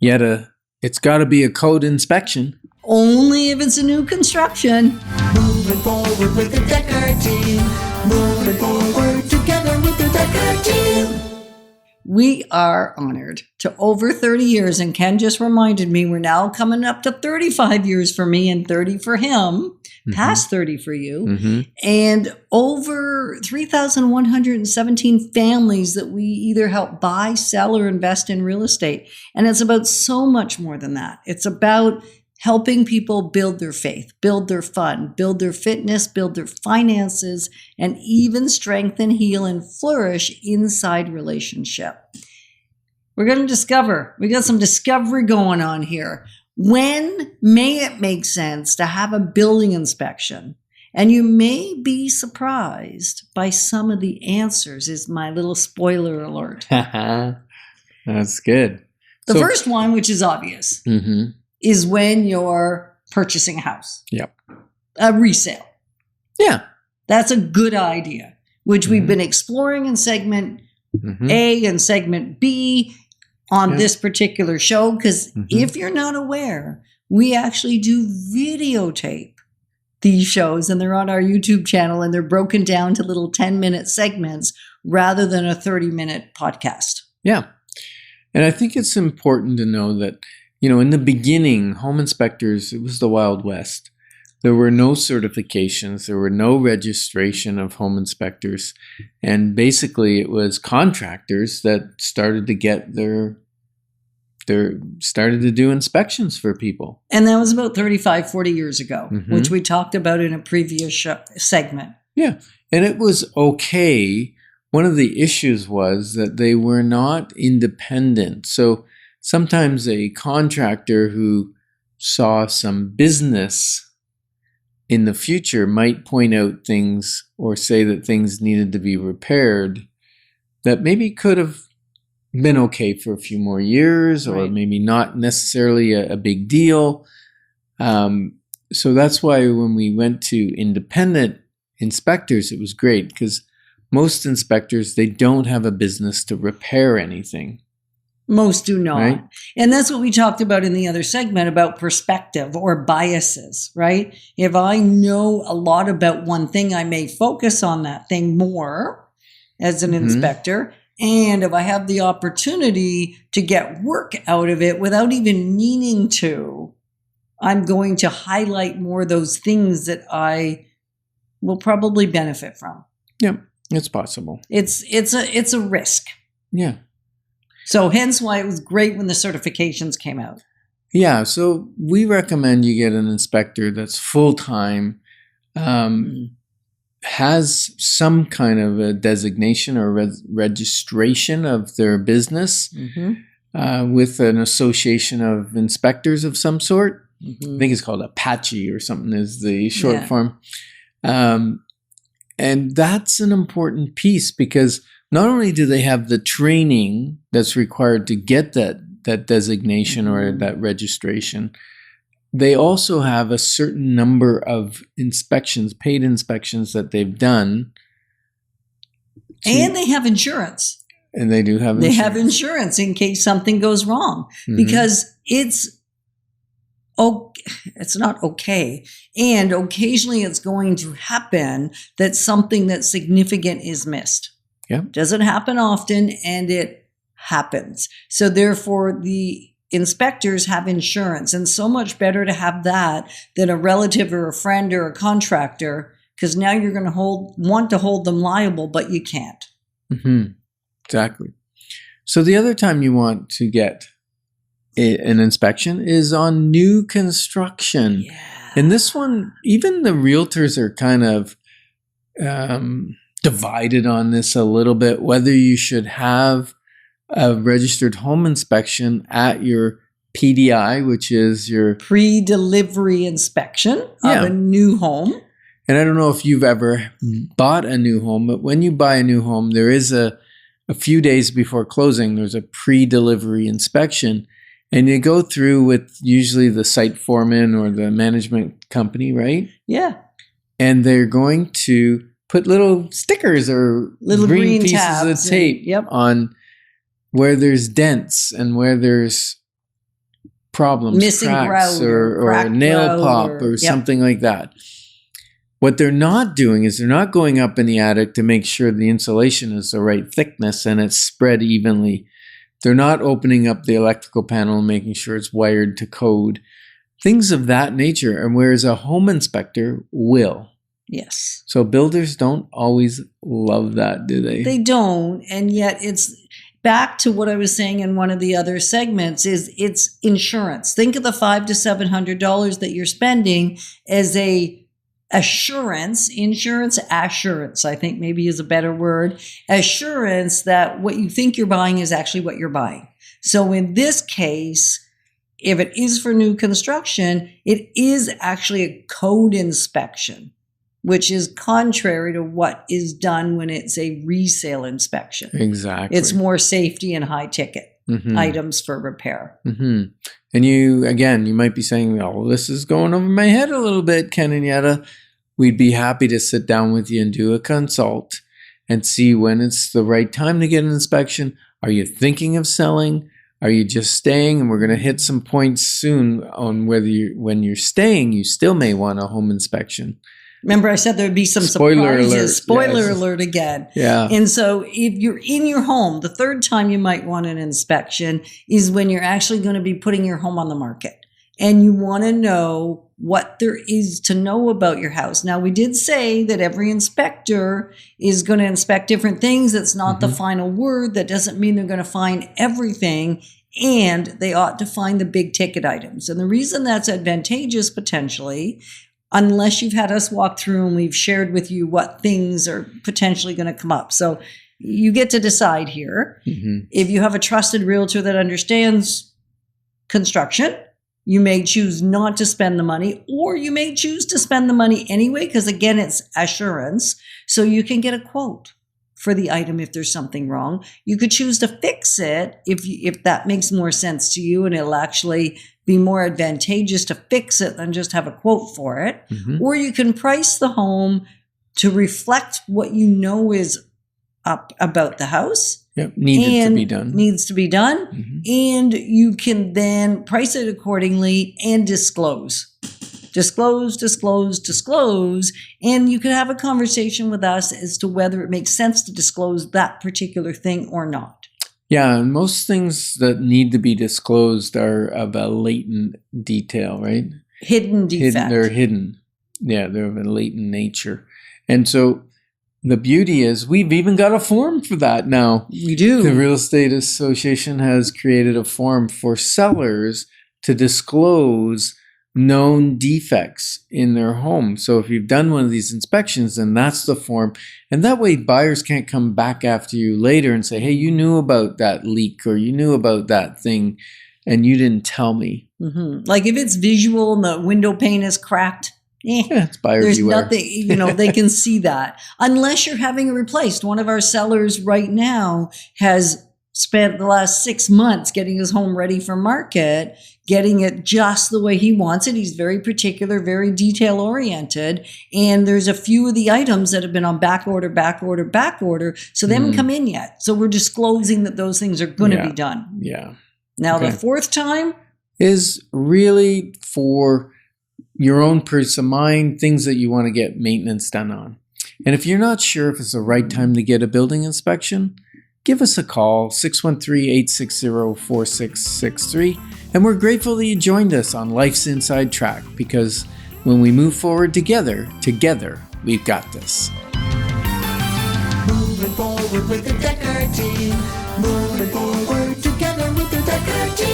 Yetta, it's got to be a code inspection. Only if it's a new construction. Moving forward with the Dekker Team. Moving forward together with the Dekker Team. We are honored to over 30 years, and Ken just reminded me we're now coming up to 35 years for me and 30 for him, past 30 for you, and over 3,117 families that we either help buy, sell, or invest in real estate. And it's about so much more than that. It's about helping people build their faith, build their fun, build their fitness, build their finances, and even strengthen, heal, and flourish inside relationship. We're going to discover. We got some discovery going on here. When may it make sense to have a building inspection? And you may be surprised by some of the answers, is my little spoiler alert. That's good. The first one, which is obvious, is when you're purchasing a house. Yep. A resale. Yeah. That's a good idea, which we've been exploring in segment A and segment B on this particular show. Because if you're not aware, we actually do videotape these shows, and they're on our YouTube channel, and they're broken down to little 10-minute segments rather than a 30-minute podcast. Yeah. And I think it's important to know that, you know, in the beginning, home inspectors, it was the Wild West. There were no certifications. There were no registration of home inspectors. And basically, it was contractors that started to get started to do inspections for people. And that was about 35, 40 years ago, which we talked about in a previous segment. Yeah. And it was okay. One of the issues was that they were not independent. So sometimes a contractor who saw some business in the future might point out things or say that things needed to be repaired that maybe could have been okay for a few more years, or maybe not necessarily a big deal. So that's why when we went to independent inspectors, it was great, because most inspectors, they don't have a business to repair anything. Most do not. Right? And that's what we talked about in the other segment about perspective or biases, right? If I know a lot about one thing, I may focus on that thing more as an inspector. And if I have the opportunity to get work out of it without even meaning to, I'm going to highlight more those things that I will probably benefit from. Yeah, it's possible. It's a risk. Yeah. So hence why it was great when the certifications came out. Yeah, so we recommend you get an inspector that's full-time, has some kind of a designation or registration of their business with an association of inspectors of some sort. I think it's called Apache or something is the short form. And that's an important piece, because not only do they have the training that's required to get that designation or that registration, they also have a certain number of inspections, paid inspections that they've done. And they have insurance. And they do have insurance. They have insurance in case something goes wrong, because it's not okay. And occasionally it's going to happen that something that's significant is missed. Yeah. Doesn't happen often, and it happens. So therefore, the inspectors have insurance, and so much better to have that than a relative or a friend or a contractor, because now you're going to want to hold them liable, but you can't. Exactly. So the other time you want to get an inspection is on new construction. Yeah. And this one, even the realtors are kind of divided on this a little bit, whether you should have a registered home inspection at your PDI, which is your pre-delivery inspection of a new home. And I don't know if you've ever bought a new home, but when you buy a new home, there is a few days before closing, there's a pre-delivery inspection. And you go through with usually the site foreman or the management company, right? Yeah. And they're going to put little stickers or little green pieces of tape on where there's dents and where there's problems, Missing cracks, grout or a cracked nail grout pop or- or yep. something like that. What they're not doing is they're not going up in the attic to make sure the insulation is the right thickness and it's spread evenly. They're not opening up the electrical panel and making sure it's wired to code. Things of that nature. And whereas a home inspector will. Yes. So builders don't always love that, do they? They don't. And yet it's back to what I was saying in one of the other segments is it's insurance. Think of the $500 to $700 that you're spending as a insurance, I think maybe is a better word, assurance that what you think you're buying is actually what you're buying. So in this case, if it is for new construction, it is actually a code inspection, which is contrary to what is done when it's a resale inspection. Exactly. It's more safety and high ticket items for repair. Mm-hmm. And you might be saying, oh, this is going over my head a little bit, Ken and Yetta. We'd be happy to sit down with you and do a consult and see when it's the right time to get an inspection. Are you thinking of selling? Are you just staying? And we're going to hit some points soon on whether when you're staying, you still may want a home inspection. Remember, I said there'd be some Spoiler surprises. alert. Spoiler Yes. alert again. Yeah. And so if you're in your home, the third time you might want an inspection is when you're actually going to be putting your home on the market. And you want to know what there is to know about your house. Now, we did say that every inspector is going to inspect different things. It's not the final word. That doesn't mean they're going to find everything. And they ought to find the big ticket items. And the reason that's advantageous potentially, unless you've had us walk through and we've shared with you what things are potentially going to come up. So you get to decide here. If you have a trusted realtor that understands construction, you may choose not to spend the money, or you may choose to spend the money anyway, because again, it's assurance. So you can get a quote for the item if there's something wrong. You could choose to fix it if that makes more sense to you, and it'll actually be more advantageous to fix it than just have a quote for it. Or you can price the home to reflect what you know is up about the house. Yep, needs to be done. And you can then price it accordingly and disclose. Disclose. And you can have a conversation with us as to whether it makes sense to disclose that particular thing or not. Yeah, and most things that need to be disclosed are of a latent detail, right? Hidden defect. They're hidden. Yeah, they're of a latent nature. And so the beauty is we've even got a form for that now. We do. The Real Estate Association has created a form for sellers to disclose known defects in their home. So if you've done one of these inspections, then that's the form. And that way buyers can't come back after you later and say, hey, you knew about that leak or you knew about that thing and you didn't tell me. Like if it's visual and the window pane is cracked, it's buyer there's beware. nothing, they can see that. Unless you're having it replaced. One of our sellers right now has spent the last 6 months getting his home ready for market, getting it just the way he wants it. He's very particular, very detail oriented. And there's a few of the items that have been on back order. So they haven't come in yet. So we're disclosing that those things are going to be done. Yeah. Now the fourth time is really for your own peace of mind, things that you want to get maintenance done on. And if you're not sure if it's the right time to get a building inspection, give us a call, 613-860-4663. And we're grateful that you joined us on Life's Inside Track, because when we move forward together, we've got this. Moving forward with the Dekker Team. Moving forward together with the Dekker Team.